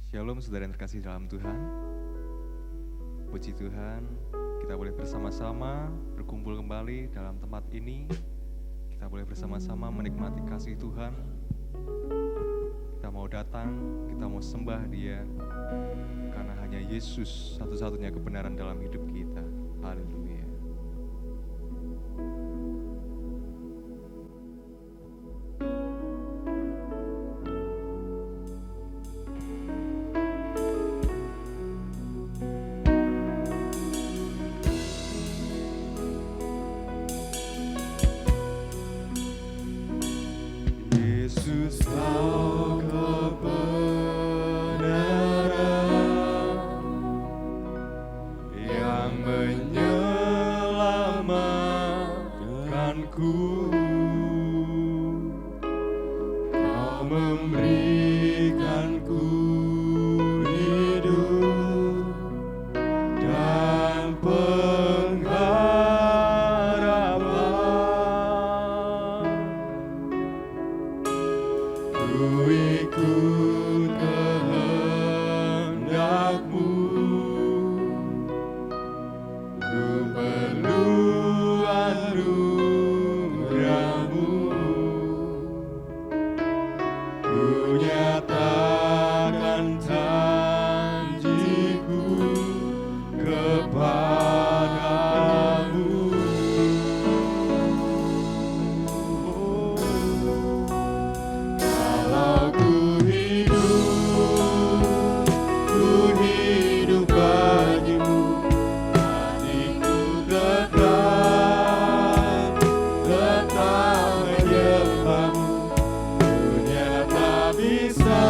Shalom saudara yang terkasih dalam Tuhan. Puji Tuhan, kita boleh bersama-sama berkumpul kembali dalam tempat ini. Kita boleh bersama-sama menikmati kasih Tuhan. Kita mau datang, kita mau sembah Dia, karena hanya Yesus satu-satunya kebenaran dalam hidup kita. Haleluya. Yesus kau kebenaran yang menyelamatkanku. Kau memberikanku hidup dan pengharapan. Ku ikut kehendak-Mu, ku perlu anugerah-Mu, ku nyatakan janji-Ku kepadamu. Kalau ku hidup bagimu, hatiku tetap menyembah-Mu. Dunia tak bisa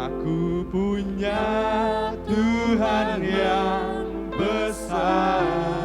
Aku punya Tuhan yang besar.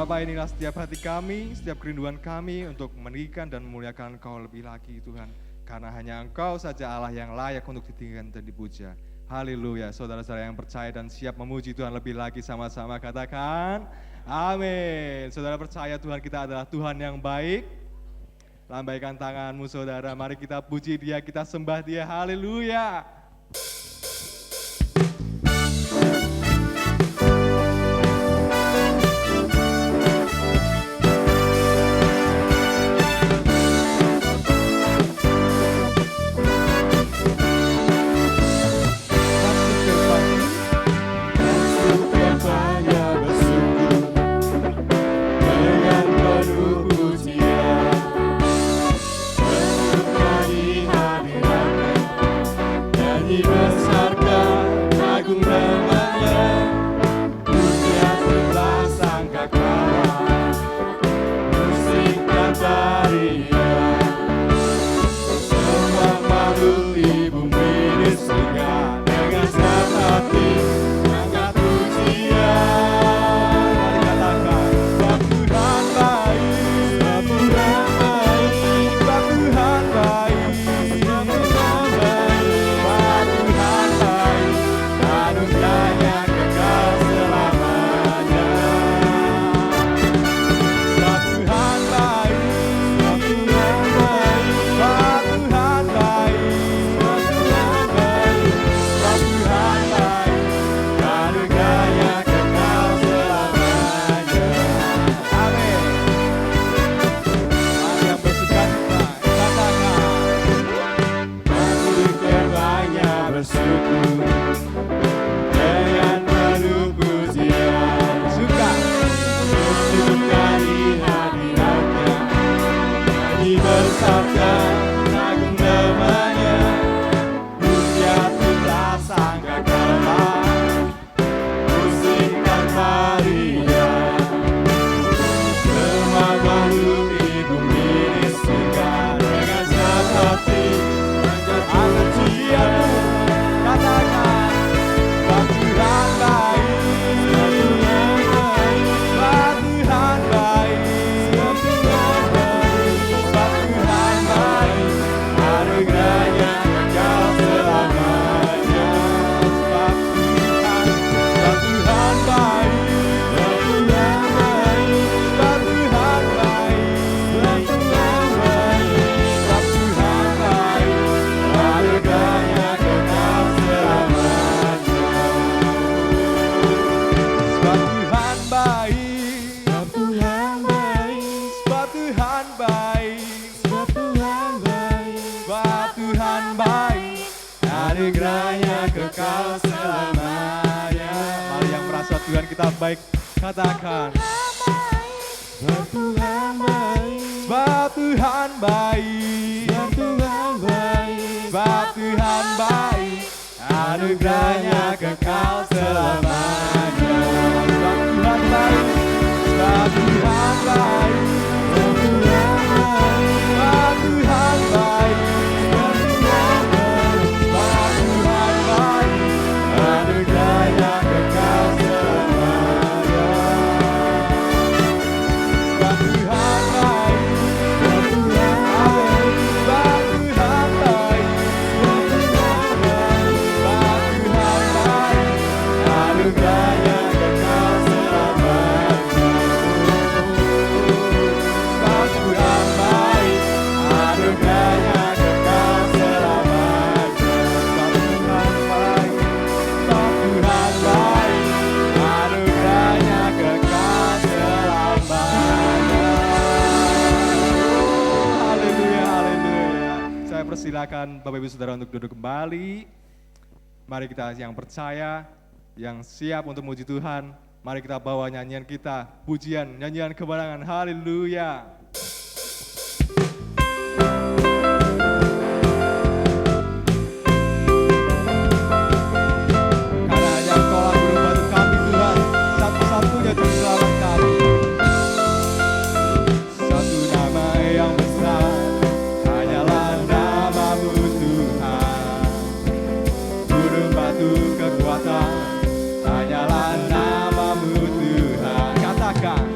Bapa, inilah setiap hati kami, setiap kerinduan kami untuk meninggikan dan memuliakan Engkau lebih lagi Tuhan. Karena hanya Engkau saja Allah yang layak untuk ditinggikan dan dipuja. Haleluya, saudara-saudara yang percaya dan siap memuji Tuhan lebih lagi sama-sama katakan amin. Saudara percaya Tuhan kita adalah Tuhan yang baik? Lambaikan tanganmu saudara, mari kita puji Dia, kita sembah Dia, haleluya. Tuhan kita baik, katakan sebab Tuhan baik, sebab Tuhan baik, sebab Tuhan baik, sebab Tuhan baik, anugerahnya kekal selamanya. Sebab Tuhan baik, sebab Tuhan baik, sebab Tuhan baik, sebab Tuhan baik, sebab Tuhan baik, sebab Tuhan baik, anugerahnya kekal selamanya. Silakan Bapak Ibu Saudara untuk duduk kembali. Mari kita yang percaya, yang siap untuk memuji Tuhan, mari kita bawa nyanyian kita, pujian, nyanyian kemenangan. Haleluya. Karena hanya Engkaulah guru batu kami Tuhan, satu-satunya juru selamat kami. Satu nama yang besar, kekuatan, hanyalah namamu Tuhan. Katakan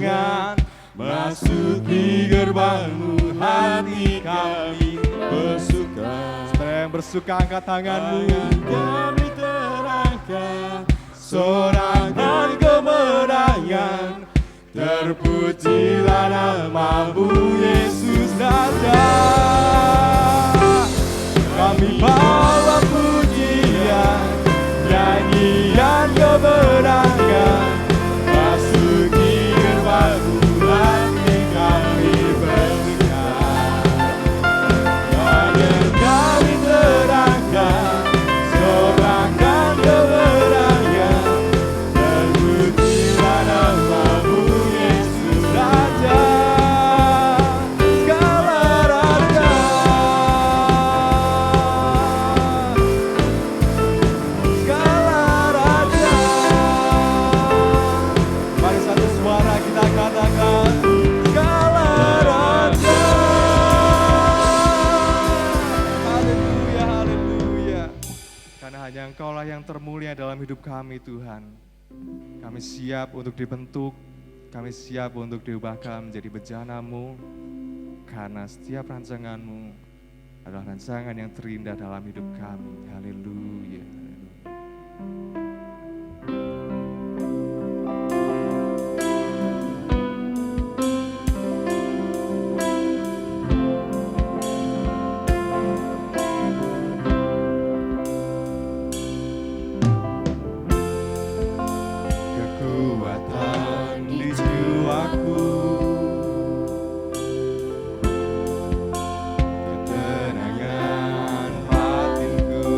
kemenangan, masuki gerbang-Mu hati kami bersuka. Saudara yang bersuka angkat tanganmu. Kami terangkan sorangan kemenangan, terpujilah nama-Mu Yesus Raja. Kami bawa pujian, nyanyian kemenangan, masuki gerbang-Mu hati kami bersuka. Hanya kami terangkan sorangan kemenangan, terpujilah nama-Mu Yesus Raja. Segala raja, segala raja. Mari satu suara kita katakan, segala raja. Haleluya, haleluya. Karena hanya Engkaulah yang termulia dalam hidup kami, Tuhan. Kami siap untuk dibentuk, kami siap untuk diubahkan menjadi bejana-Mu, karena setiap rancangan-Mu adalah rancangan yang terindah dalam hidup kami. Haleluya. Kekuatan di jiwaku, ketenangan batinku,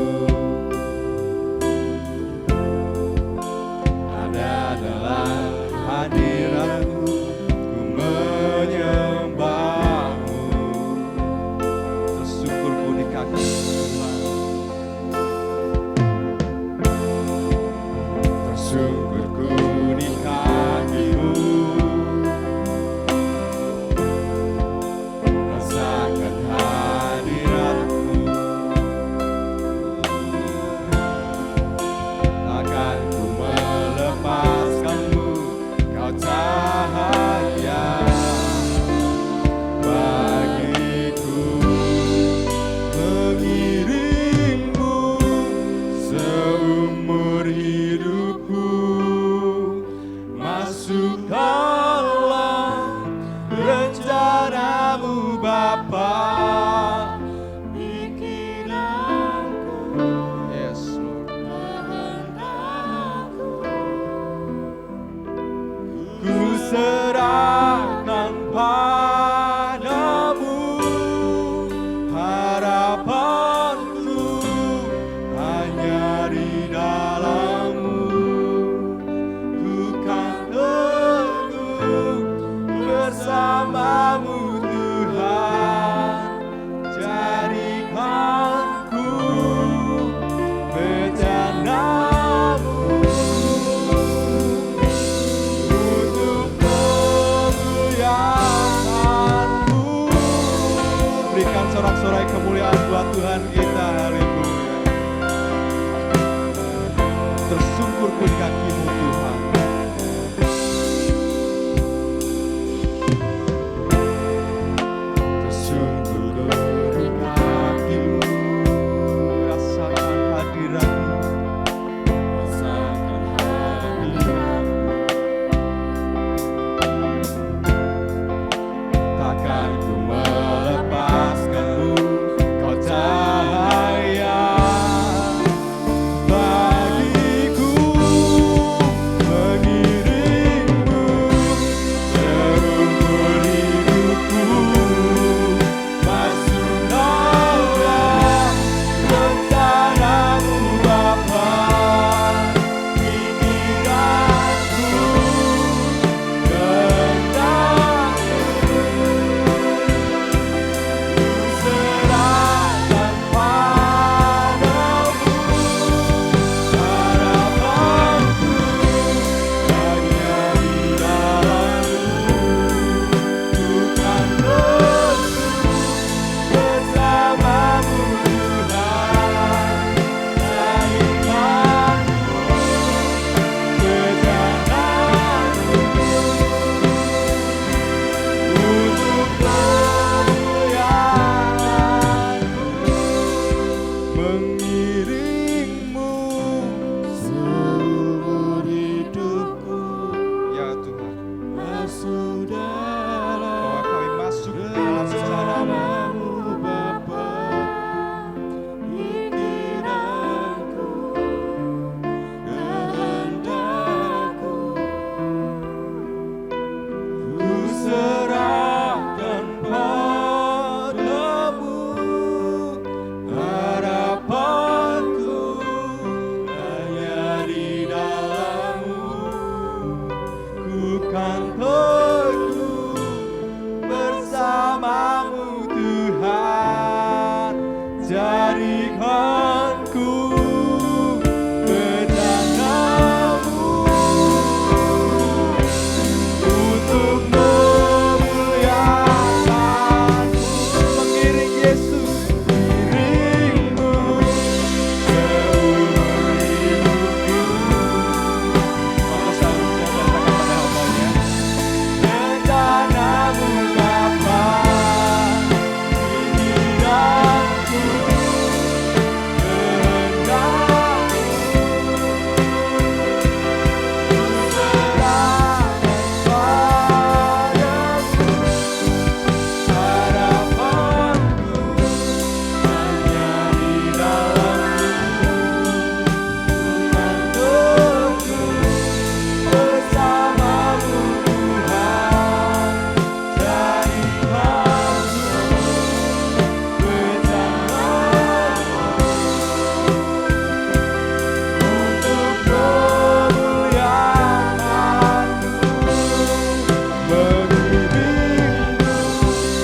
ada dalam hadirat-Mu, ku menyembah-Mu. Tersungkurku di kaki Tuhan. Tersungkurku di kaki-Mu, rasakan hadirat-Mu. Takkan ku melepaskan-Mu, Kau cahaya bagiku. Mengiring-Mu seumur hidupku, masuk dalam rencana-Mu Bapa. Pikiranku, Yes, Lord. kehendakku, ku serahkan padamu. Harapanku hanya di dalam-Mu, ku kan teguh bersama-Mu Tuhan. Jadikanku bejana-Mu untuk kemuliaan-Mu. Berikan sorak-sorai kemuliaan buat Tuhan kita. Haleluya. Tersungkurku di kaki-Mu Tuhan. Tersungkurku di kaki-Mu, Rasakan hadirat-Mu. rasakan hadirat-Mu. Takkan ku melepaskan-Mu, Kau cahaya rencanamu Bapa, pikiranku, kehendakku, ku serahkan padamu, harapanku hanya di dalam-Mu. Ku kan teguh bersamamu Tuhan, jadikanku bejanamu untuk memuliakanmu. Mengiring Yesus, mengiringmu seumur hidupku. Maka selalu katakan pada hambanya, rencanamu Bapa, pikiranku, kehendakmu, ku serahkan padamu, harapanku hanya di dalam-Mu. Ku kan teguh bersamamu Tuhan, jadikanku bejanamu untuk memuliakanmu, mengiringmu seumur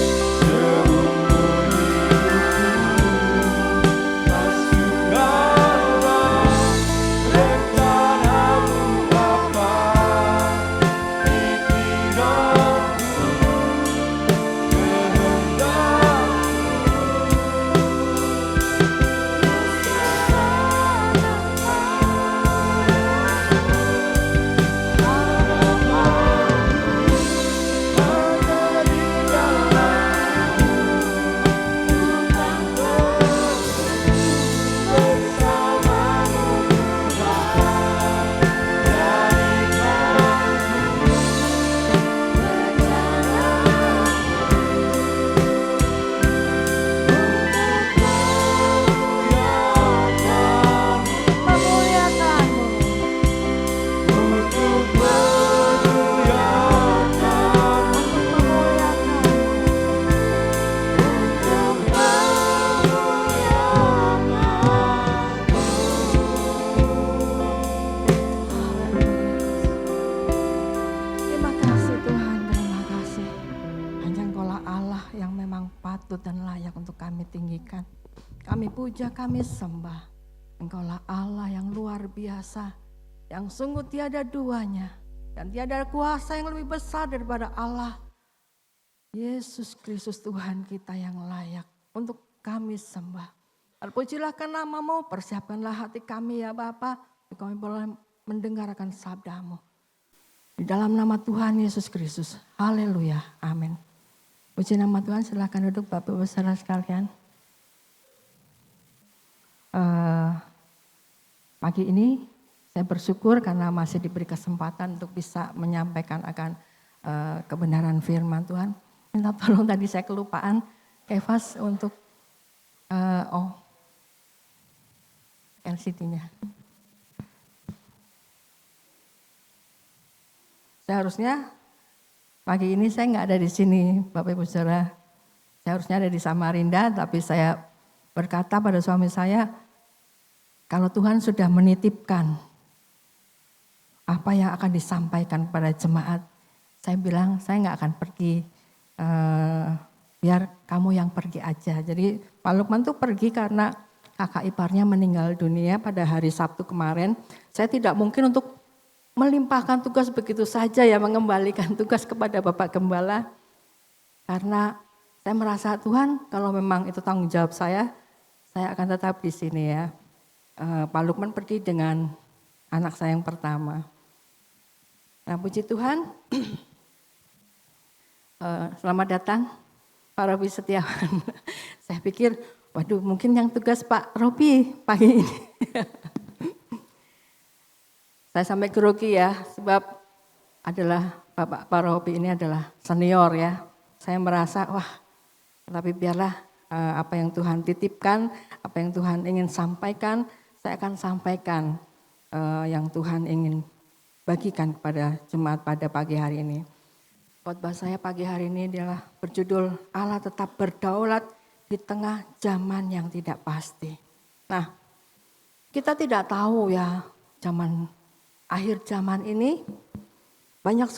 hidupku. Masukkanlah rencanamu Bapa, pikiranku, Terima kasih Tuhan, terima kasih. Hanya Engkaulah Allah yang memang patut dan layak untuk kami tinggikan. Kami puja, kami sembah. Engkaulah Allah yang luar biasa, yang sungguh tiada duanya. Dan tiada kuasa yang lebih besar daripada Allah. Yesus Kristus Tuhan kita yang layak untuk kami sembah. Terpujilah nama-Mu, persiapkanlah hati kami ya Bapa, kami boleh mendengarkan sabda-Mu. Di dalam nama Tuhan Yesus Kristus. Haleluya. Amin. Puji nama Tuhan, silakan duduk Bapak Ibu saudara sekalian. Pagi ini saya bersyukur karena masih diberi kesempatan untuk bisa menyampaikan akan kebenaran firman Tuhan. Minta tolong tadi saya kelupaan Kefas untuk LCD-nya. Seharusnya pagi ini saya nggak ada di sini, Bapak Ibu Saudara. Saya harusnya ada di Samarinda, tapi saya berkata pada suami saya, kalau Tuhan sudah menitipkan apa yang akan disampaikan pada jemaat, saya bilang saya nggak akan pergi, biar kamu yang pergi aja. Jadi Pak Lukman tuh pergi karena kakak iparnya meninggal dunia pada hari Sabtu kemarin. Saya tidak mungkin untuk melimpahkan tugas begitu saja ya, mengembalikan tugas kepada Bapak Gembala. Karena saya merasa Tuhan kalau memang itu tanggung jawab saya akan tetap di sini ya. Pak Lukman pergi dengan anak saya yang pertama. Nah puji Tuhan, selamat datang Pak Robi Setiawan. Saya pikir waduh mungkin yang tugas Pak Robi pagi ini. Saya sampai grogi ya, sebab adalah Pak Robi ini adalah senior ya. Saya merasa wah Tapi biarlah apa yang Tuhan titipkan, apa yang Tuhan ingin sampaikan, saya akan sampaikan yang Tuhan ingin bagikan kepada jemaat pada pagi hari ini. Khotbah saya pagi hari ini adalah berjudul Allah tetap berdaulat di tengah zaman yang tidak pasti. Nah, kita tidak tahu ya akhir zaman ini banyak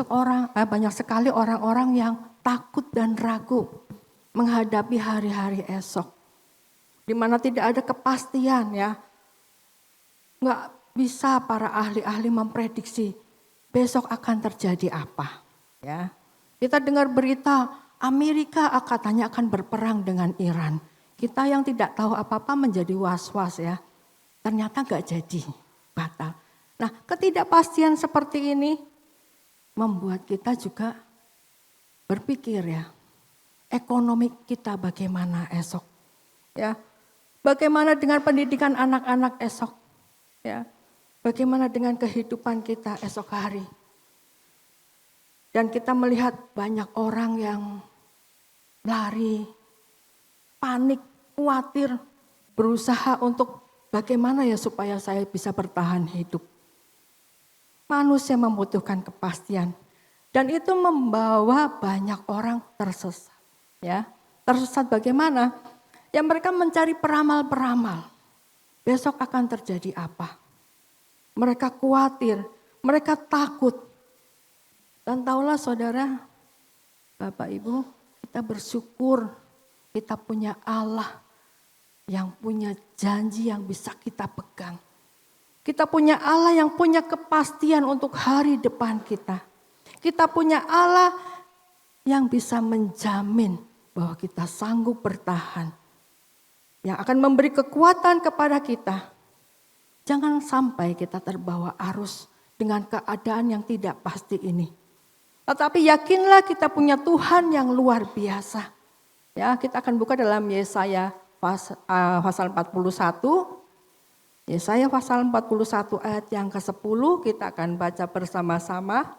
sekali orang-orang yang takut dan ragu menghadapi hari-hari esok. Di mana tidak ada kepastian ya. Nggak bisa para ahli-ahli memprediksi besok akan terjadi apa. Ya, kita dengar berita Amerika katanya akan berperang dengan Iran. Kita yang tidak tahu apa-apa menjadi was-was ya. Ternyata nggak jadi, batal. Nah, ketidakpastian seperti ini membuat kita juga berpikir ya, ekonomi kita bagaimana esok, ya, bagaimana dengan pendidikan anak-anak esok, ya, bagaimana dengan kehidupan kita esok hari. Dan kita melihat banyak orang yang lari, panik, khawatir, berusaha untuk bagaimana ya supaya saya bisa bertahan hidup. Manusia membutuhkan kepastian dan itu membawa banyak orang tersesat. Ya, tersesat bagaimana? Ya mereka mencari peramal-peramal. Besok akan terjadi apa? Mereka khawatir, mereka takut. Dan tahulah saudara, Bapak Ibu, kita bersyukur kita punya Allah yang punya janji yang bisa kita pegang. Kita punya Allah yang punya kepastian untuk hari depan kita. Kita punya Allah yang bisa menjamin bahwa kita sanggup bertahan. Yang akan memberi kekuatan kepada kita. Jangan sampai kita terbawa arus dengan keadaan yang tidak pasti ini. Tetapi yakinlah kita punya Tuhan yang luar biasa. Ya, kita akan buka dalam Yesaya pasal 41. Yesaya pasal 41 ayat yang ke-10 kita akan baca bersama-sama.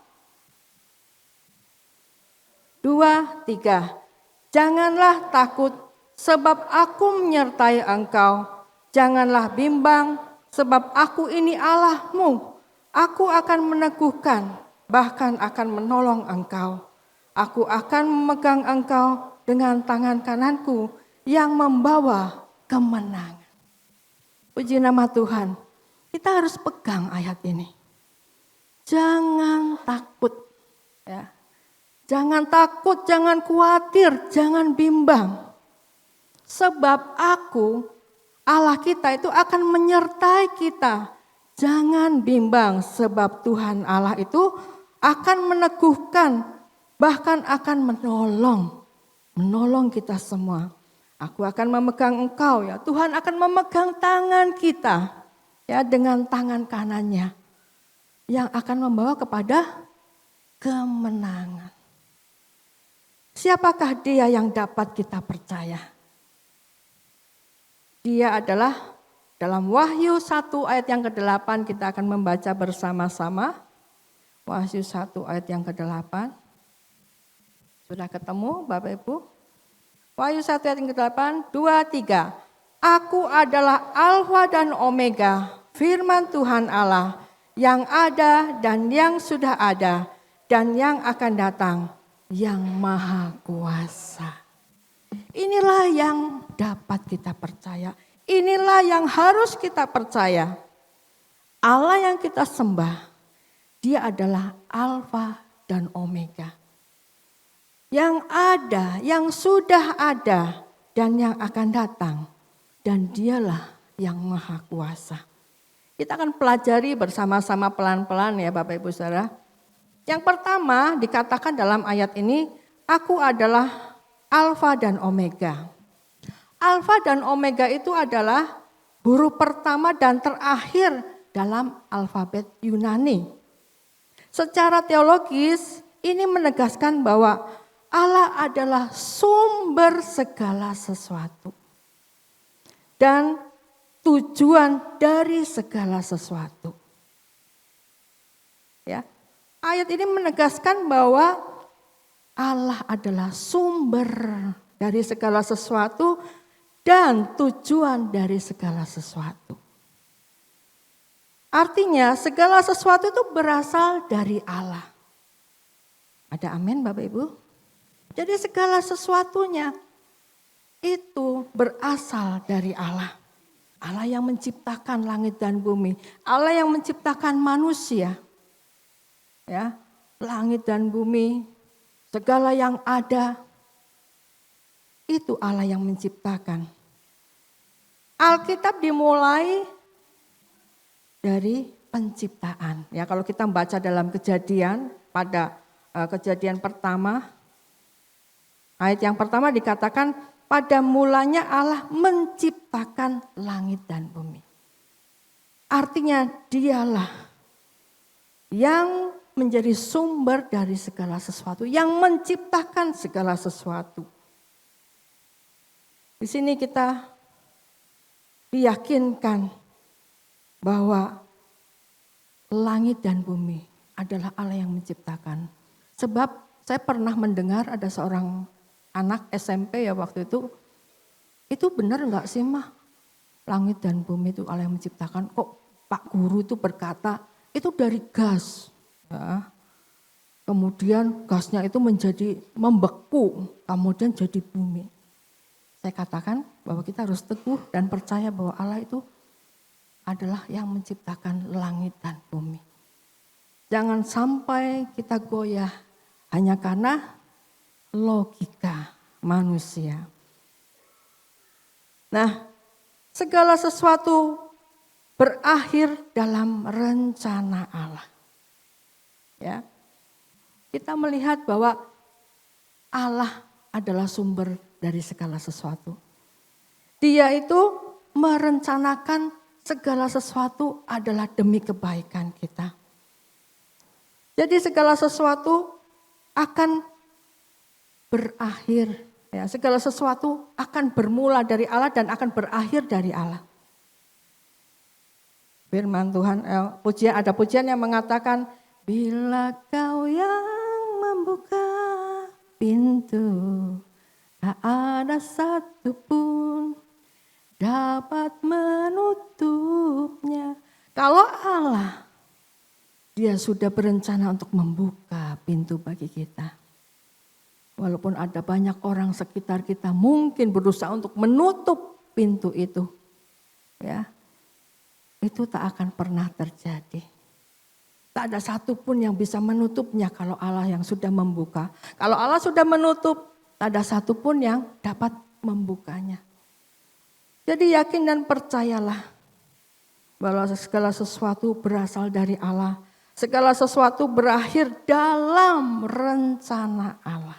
2, 3. Janganlah takut sebab aku menyertai engkau. Janganlah bimbang sebab aku ini Allahmu. Aku akan meneguhkan bahkan akan menolong engkau. Aku akan memegang engkau dengan tangan kananku yang membawa kemenangan. Puji nama Tuhan, kita harus pegang ayat ini. Jangan takut, ya. Jangan takut, jangan khawatir, jangan bimbang. Sebab aku, Allah kita itu akan menyertai kita. Jangan bimbang sebab Tuhan Allah itu akan meneguhkan, bahkan akan menolong kita semua. Aku akan memegang engkau ya. Tuhan akan memegang tangan kita ya dengan tangan kanannya yang akan membawa kepada kemenangan. Siapakah dia yang dapat kita percaya? Dia adalah dalam Wahyu 1 ayat yang ke-8 kita akan membaca bersama-sama. Wahyu 1 ayat yang ke-8. Sudah ketemu Bapak Ibu? Wahyu 1 ayat yang ke-8, 2, 3. Aku adalah Alfa dan Omega, firman Tuhan Allah, yang ada dan yang sudah ada, dan yang akan datang, yang maha kuasa. Inilah yang dapat kita percaya. Inilah yang harus kita percaya. Allah yang kita sembah, dia adalah Alfa dan Omega. Yang ada, yang sudah ada, dan yang akan datang. Dan dialah yang maha kuasa. Kita akan pelajari bersama-sama pelan-pelan ya Bapak Ibu Saudara. Yang pertama dikatakan dalam ayat ini, aku adalah Alfa dan Omega. Alfa dan Omega itu adalah huruf pertama dan terakhir dalam alfabet Yunani. Secara teologis ini menegaskan bahwa Allah adalah sumber segala sesuatu. Dan tujuan dari segala sesuatu. Ya. Ayat ini menegaskan bahwa Allah adalah sumber dari segala sesuatu dan tujuan dari segala sesuatu. Artinya segala sesuatu itu berasal dari Allah. Ada amin Bapak Ibu? Jadi segala sesuatunya itu berasal dari Allah. Allah yang menciptakan langit dan bumi. Allah yang menciptakan manusia. Ya, langit dan bumi, segala yang ada, itu Allah yang menciptakan. Alkitab dimulai dari penciptaan. Ya, kalau kita baca dalam Kejadian, pada Kejadian pertama, ayat yang pertama dikatakan, pada mulanya Allah menciptakan langit dan bumi. Artinya dialah yang menjadi sumber dari segala sesuatu, yang menciptakan segala sesuatu. Di sini kita diyakinkan bahwa langit dan bumi adalah Allah yang menciptakan. Sebab saya pernah mendengar ada seorang anak SMP ya waktu itu benar enggak sih mah? Langit dan bumi itu Allah yang menciptakan. Kok Pak Guru itu berkata itu dari gas. Ya. Kemudian gasnya itu menjadi membeku, kemudian jadi bumi. Saya katakan bahwa kita harus teguh dan percaya bahwa Allah itu adalah yang menciptakan langit dan bumi. Jangan sampai kita goyah hanya karena logika manusia. Nah, segala sesuatu berakhir dalam rencana Allah. Ya. Kita melihat bahwa Allah adalah sumber dari segala sesuatu. Dia itu merencanakan segala sesuatu adalah demi kebaikan kita. Jadi segala sesuatu akan berakhir. Ya, segala sesuatu akan bermula dari Allah dan akan berakhir dari Allah. Firman Tuhan, ada pujian yang mengatakan, bila kau yang membuka pintu, tak ada satupun dapat menutupnya. Kalau Allah, Dia sudah berencana untuk membuka pintu bagi kita. Walaupun ada banyak orang sekitar kita mungkin berusaha untuk menutup pintu itu. Ya, itu tak akan pernah terjadi. Tak ada satupun yang bisa menutupnya kalau Allah yang sudah membuka. Kalau Allah sudah menutup, tak ada satupun yang dapat membukanya. Jadi yakin dan percayalah bahwa segala sesuatu berasal dari Allah. Segala sesuatu berakhir dalam rencana Allah.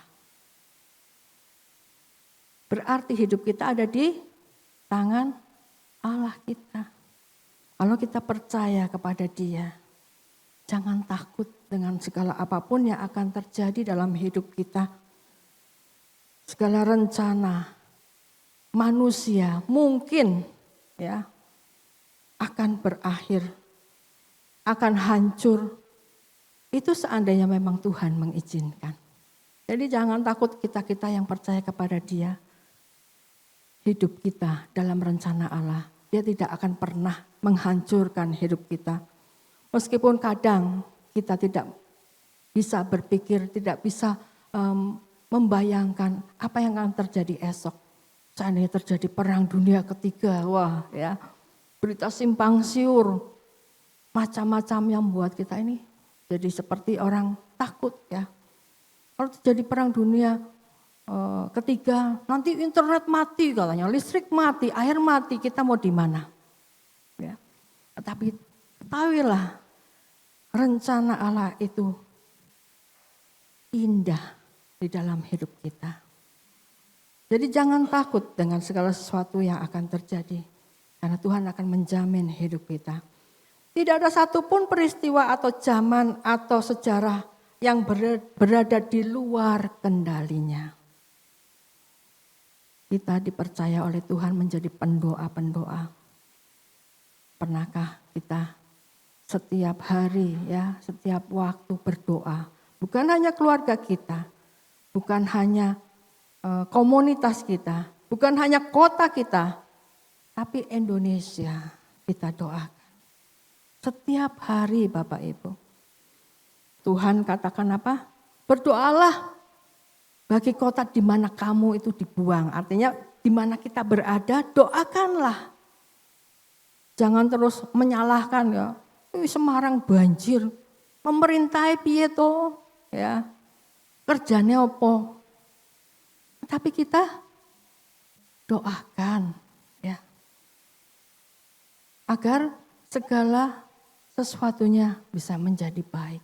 Berarti hidup kita ada di tangan Allah kita. Kalau kita percaya kepada Dia, jangan takut dengan segala apapun yang akan terjadi dalam hidup kita. Segala rencana manusia mungkin ya akan berakhir, akan hancur. Itu seandainya memang Tuhan mengizinkan. Jadi jangan takut kita yang percaya kepada Dia. Hidup kita dalam rencana Allah. Dia tidak akan pernah menghancurkan hidup kita. Meskipun kadang kita tidak bisa berpikir, tidak bisa membayangkan apa yang akan terjadi esok. Seandainya terjadi perang dunia ketiga, wah ya, berita simpang siur, macam-macam yang membuat kita ini jadi seperti orang takut ya. Kalau terjadi perang dunia ketiga, nanti internet mati katanya, listrik mati, air mati, kita mau di mana? Ya. Tapi ketahuilah, rencana Allah itu indah di dalam hidup kita. Jadi jangan takut dengan segala sesuatu yang akan terjadi. Karena Tuhan akan menjamin hidup kita. Tidak ada satupun peristiwa atau zaman atau sejarah yang berada di luar kendalinya. Kita dipercaya oleh Tuhan menjadi pendoa-pendoa. Pernahkah kita setiap hari ya, setiap waktu berdoa? Bukan hanya keluarga kita, bukan hanya komunitas kita, bukan hanya kota kita, tapi Indonesia kita doakan. Setiap hari Bapak Ibu. Tuhan katakan apa? Berdoalah bagi kota di mana kamu itu dibuang. Artinya di mana kita berada, doakanlah. Jangan terus menyalahkan ya. Semarang banjir. Pemerintahe piye to? Ya. Kerjane opo? Tapi kita doakan ya. Agar segala sesuatunya bisa menjadi baik.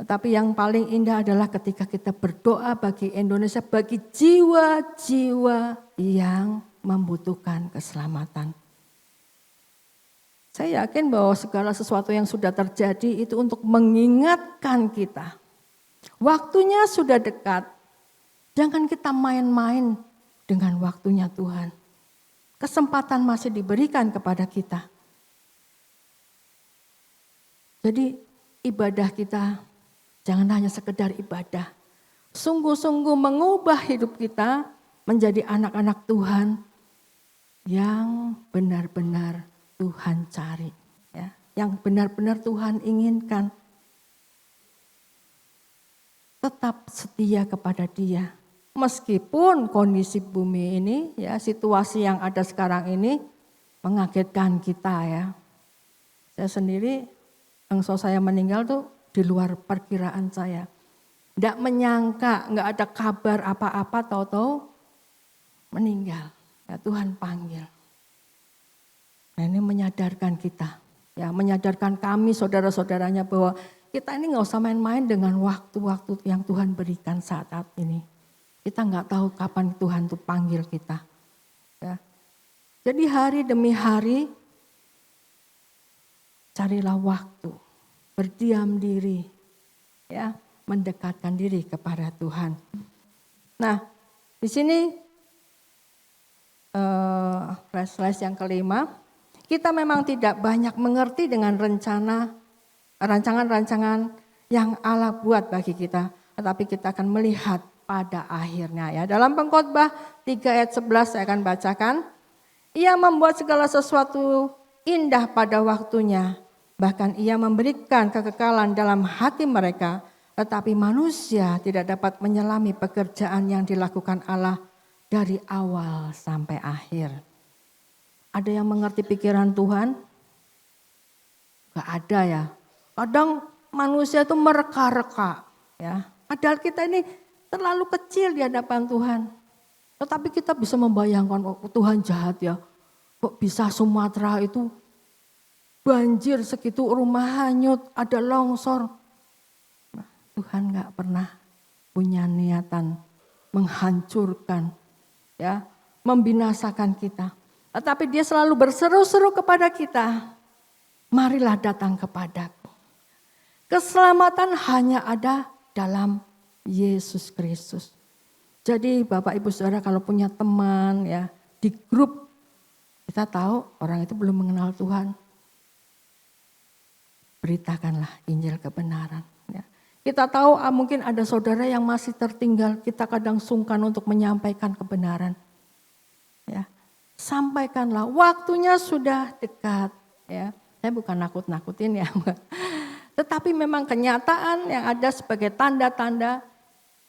Tetapi yang paling indah adalah ketika kita berdoa bagi Indonesia, bagi jiwa-jiwa yang membutuhkan keselamatan. Saya yakin bahwa segala sesuatu yang sudah terjadi itu untuk mengingatkan kita. Waktunya sudah dekat. Jangan kita main-main dengan waktunya Tuhan. Kesempatan masih diberikan kepada kita. Jadi ibadah kita jangan hanya sekedar ibadah. Sungguh-sungguh mengubah hidup kita menjadi anak-anak Tuhan yang benar-benar Tuhan cari. Ya, yang benar-benar Tuhan inginkan. Tetap setia kepada Dia. Meskipun kondisi bumi ini, ya situasi yang ada sekarang ini mengagetkan kita ya. Saya sendiri, engkau saya meninggal tuh di luar perkiraan saya. Tidak menyangka, nggak ada kabar apa-apa, tahu-tahu meninggal. Ya Tuhan panggil. Nah ini menyadarkan kita, ya menyadarkan kami saudara-saudaranya bahwa kita ini nggak usah main-main dengan waktu-waktu yang Tuhan berikan saat ini. Kita nggak tahu kapan Tuhan tuh panggil kita. Ya. Jadi hari demi hari carilah waktu, berdiam diri, ya, mendekatkan diri kepada Tuhan. Nah, di sini slide yang kelima, kita memang tidak banyak mengerti dengan rancangan-rancangan yang Allah buat bagi kita, tetapi kita akan melihat pada akhirnya ya. Dalam Pengkhotbah 3 ayat 11 saya akan bacakan. Ia membuat segala sesuatu indah pada waktunya. Bahkan ia memberikan kekekalan dalam hati mereka. Tetapi manusia tidak dapat menyelami pekerjaan yang dilakukan Allah dari awal sampai akhir. Ada yang mengerti pikiran Tuhan? Gak ada ya. Kadang manusia itu mereka-reka ya. Padahal kita ini terlalu kecil di hadapan Tuhan. Tetapi kita bisa membayangkan, oh, Tuhan jahat ya. Kok bisa Sumatera itu banjir segitu, rumah hanyut, ada longsor. Nah, Tuhan gak pernah punya niatan menghancurkan, ya, membinasakan kita. Tetapi dia selalu berseru-seru kepada kita. Marilah datang kepadaku. Keselamatan hanya ada dalam Yesus Kristus. Jadi Bapak Ibu Saudara kalau punya teman ya di grup, kita tahu orang itu belum mengenal Tuhan. Beritakanlah Injil kebenaran. Ya. Kita tahu mungkin ada saudara yang masih tertinggal, kita kadang sungkan untuk menyampaikan kebenaran. Ya. Sampaikanlah, waktunya sudah dekat. Ya. Saya bukan nakut-nakutin ya. Tetapi memang kenyataan yang ada sebagai tanda-tanda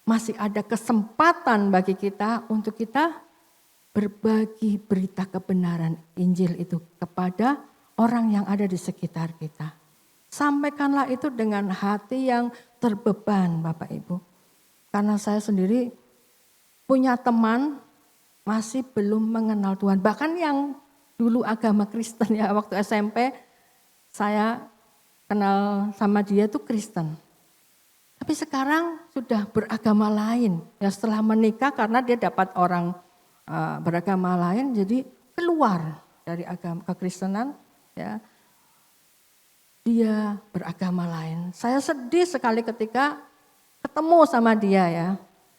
masih ada kesempatan bagi kita untuk kita berbagi berita kebenaran Injil itu kepada orang yang ada di sekitar kita. Sampaikanlah itu dengan hati yang terbeban Bapak Ibu. Karena saya sendiri punya teman masih belum mengenal Tuhan. Bahkan yang dulu agama Kristen ya, waktu SMP saya kenal sama dia tuh Kristen. Tapi sekarang sudah beragama lain. Ya setelah menikah karena dia dapat orang beragama lain, jadi keluar dari agama kekristenan. Ya, dia beragama lain. Saya sedih sekali ketika ketemu sama dia ya.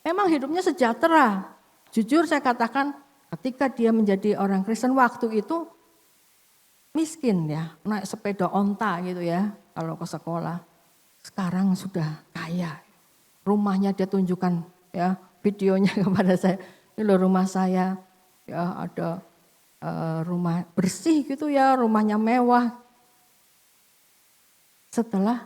Memang hidupnya sejahtera. Jujur saya katakan ketika dia menjadi orang Kristen waktu itu miskin ya, naik sepeda onta gitu ya kalau ke sekolah. Sekarang sudah kaya. Rumahnya dia tunjukkan ya, videonya kepada saya. Ini loh rumah saya, ya ada rumah bersih gitu ya, rumahnya mewah. Setelah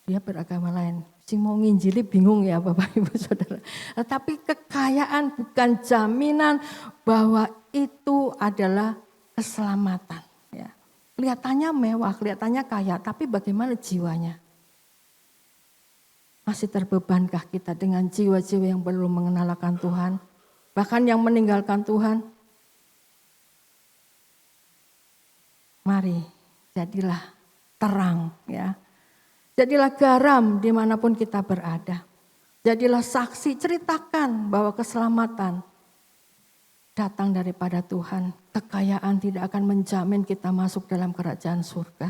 dia beragama lain, si mau nginjili bingung ya Bapak Ibu Saudara. Tetapi kekayaan bukan jaminan bahwa itu adalah keselamatan. Ya. Kelihatannya mewah, kelihatannya kaya, tapi bagaimana jiwanya? Masih terbebankah kita dengan jiwa-jiwa yang belum mengenal akan Tuhan? Bahkan yang meninggalkan Tuhan? Mari, jadilah terang ya. Jadilah garam dimanapun kita berada. Jadilah saksi, ceritakan bahwa keselamatan datang daripada Tuhan. Kekayaan tidak akan menjamin kita masuk dalam kerajaan surga.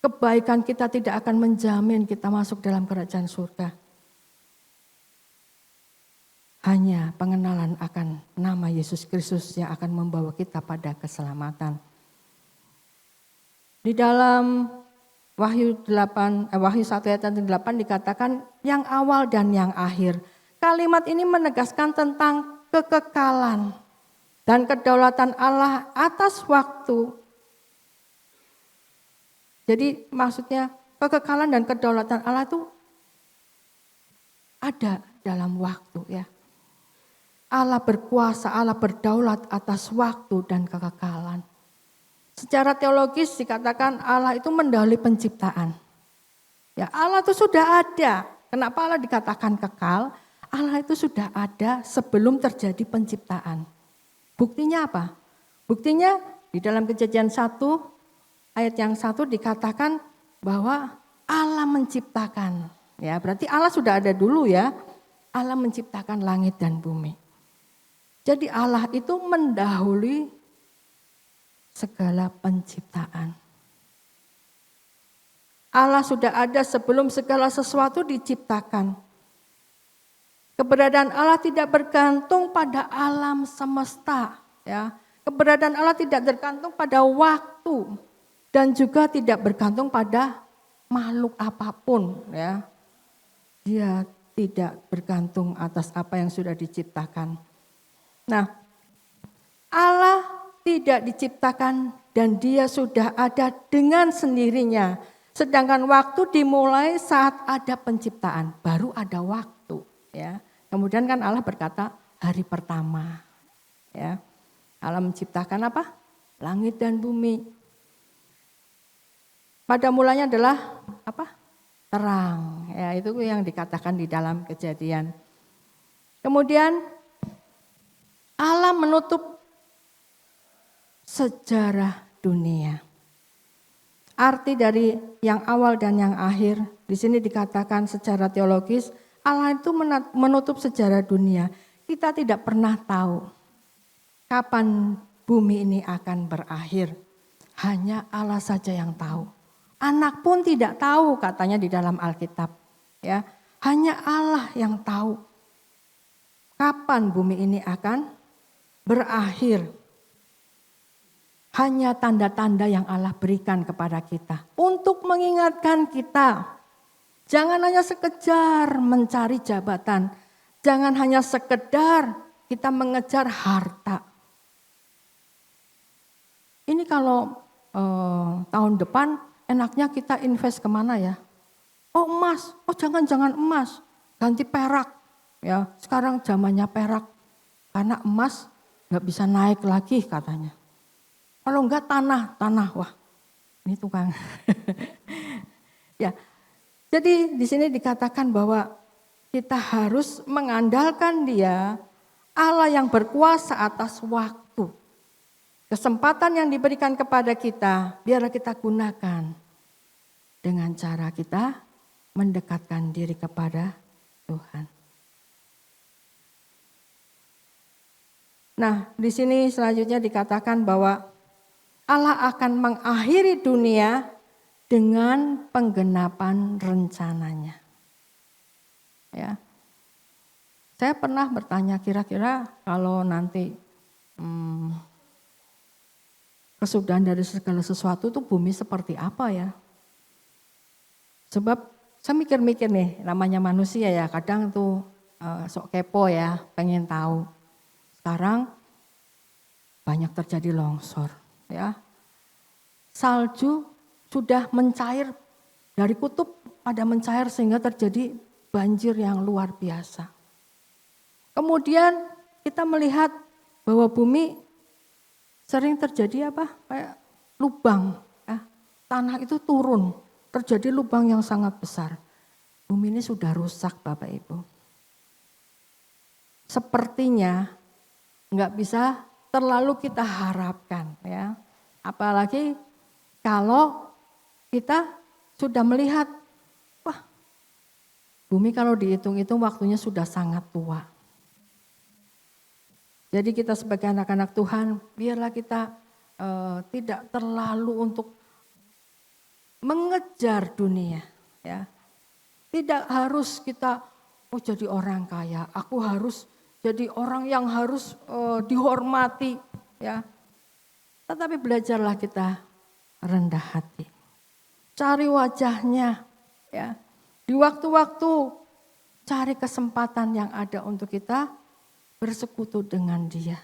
Kebaikan kita tidak akan menjamin kita masuk dalam kerajaan surga. Hanya pengenalan akan nama Yesus Kristus yang akan membawa kita pada keselamatan. Di dalam Wahyu 1 ayat 8 dikatakan yang awal dan yang akhir. Kalimat ini menegaskan tentang kekekalan dan kedaulatan Allah atas waktu. Jadi maksudnya kekekalan dan kedaulatan Allah itu ada dalam waktu ya. Allah berkuasa, Allah berdaulat atas waktu dan kekekalan. Secara teologis dikatakan Allah itu mendahului penciptaan. Ya, Allah itu sudah ada. Kenapa Allah dikatakan kekal? Allah itu sudah ada sebelum terjadi penciptaan. Buktinya apa? Buktinya di dalam Kejadian 1 ayat yang 1 dikatakan bahwa Allah menciptakan. Ya, berarti Allah sudah ada dulu ya. Allah menciptakan langit dan bumi. Jadi Allah itu mendahului segala penciptaan. Allah sudah ada sebelum segala sesuatu diciptakan. Keberadaan Allah tidak bergantung pada alam semesta, ya. Keberadaan Allah tidak tergantung pada waktu dan juga tidak bergantung pada makhluk apapun, ya. Dia tidak bergantung atas apa yang sudah diciptakan. Nah, Allah tidak diciptakan dan dia sudah ada dengan sendirinya. Sedangkan waktu dimulai saat ada penciptaan, baru ada waktu. Ya. Kemudian kan Allah berkata hari pertama. Ya. Allah menciptakan apa? Langit dan bumi. Pada mulanya adalah apa? Terang. Ya, itu yang dikatakan di dalam Kejadian. Kemudian Allah menutup sejarah dunia. Arti dari yang awal dan yang akhir, di sini dikatakan secara teologis, Allah itu menutup sejarah dunia. Kita tidak pernah tahu kapan bumi ini akan berakhir. Hanya Allah saja yang tahu. Anak pun tidak tahu katanya di dalam Alkitab. Ya, hanya Allah yang tahu kapan bumi ini akan berakhir. Hanya tanda-tanda yang Allah berikan kepada kita untuk mengingatkan kita. Jangan hanya sekedar mencari jabatan, jangan hanya sekedar kita mengejar harta. Ini kalau tahun depan enaknya kita invest kemana ya? Oh emas, oh jangan emas, ganti perak. Ya sekarang zamannya perak, karena emas nggak bisa naik lagi katanya. Kalau enggak tanah, wah ini tukang. Ya, jadi di sini dikatakan bahwa kita harus mengandalkan Dia, Allah yang berkuasa atas waktu. Kesempatan yang diberikan kepada kita, biarlah kita gunakan dengan cara kita mendekatkan diri kepada Tuhan. Nah, di sini selanjutnya dikatakan bahwa Allah akan mengakhiri dunia dengan penggenapan rencananya. Ya. Saya pernah bertanya kira-kira kalau nanti kesudahan dari segala sesuatu itu bumi seperti apa ya? Sebab saya mikir-mikir nih namanya manusia ya kadang tuh sok kepo ya, pengen tahu. Sekarang banyak terjadi longsor ya. Salju sudah mencair dari kutub pada mencair sehingga terjadi banjir yang luar biasa. Kemudian kita melihat bahwa bumi sering terjadi apa? Kayak lubang, ya. Tanah itu turun, terjadi lubang yang sangat besar. Bumi ini sudah rusak Bapak Ibu. Sepertinya nggak bisa terlalu kita harapkan ya. Apalagi kalau kita sudah melihat, wah bumi kalau dihitung-hitung waktunya sudah sangat tua. Jadi kita sebagai anak-anak Tuhan, biarlah kita tidak terlalu untuk mengejar dunia. Ya. Tidak harus kita, jadi orang kaya, aku harus jadi orang yang harus dihormati. Ya. Tetapi belajarlah kita rendah hati. Cari wajahnya. Ya. Di waktu-waktu cari kesempatan yang ada untuk kita bersekutu dengan Dia.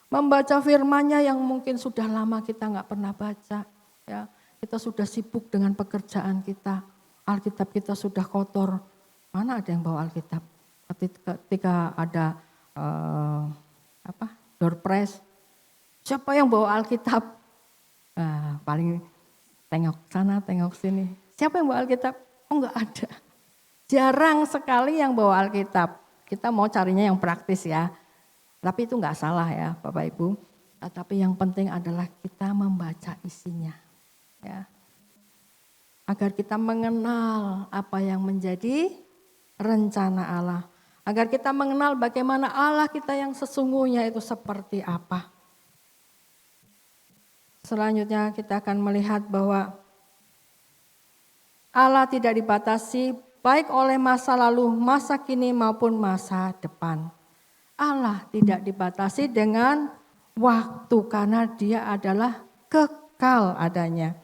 Membaca firman-Nya yang mungkin sudah lama kita nggak pernah baca. Ya, kita sudah sibuk dengan pekerjaan kita. Alkitab kita sudah kotor. Mana ada yang bawa Alkitab? Ketika ada door prize, siapa yang bawa Alkitab? Paling tengok sana, tengok sini. Siapa yang bawa Alkitab? Oh nggak ada. Jarang sekali yang bawa Alkitab. Kita mau carinya yang praktis ya. Tapi itu nggak salah ya Bapak Ibu. Tapi yang penting adalah kita membaca isinya. Ya. Agar kita mengenal apa yang menjadi rencana Allah. Agar kita mengenal bagaimana Allah kita yang sesungguhnya itu seperti apa. Selanjutnya kita akan melihat bahwa Allah tidak dibatasi baik oleh masa lalu, masa kini maupun masa depan. Allah tidak dibatasi dengan waktu karena Dia adalah kekal adanya.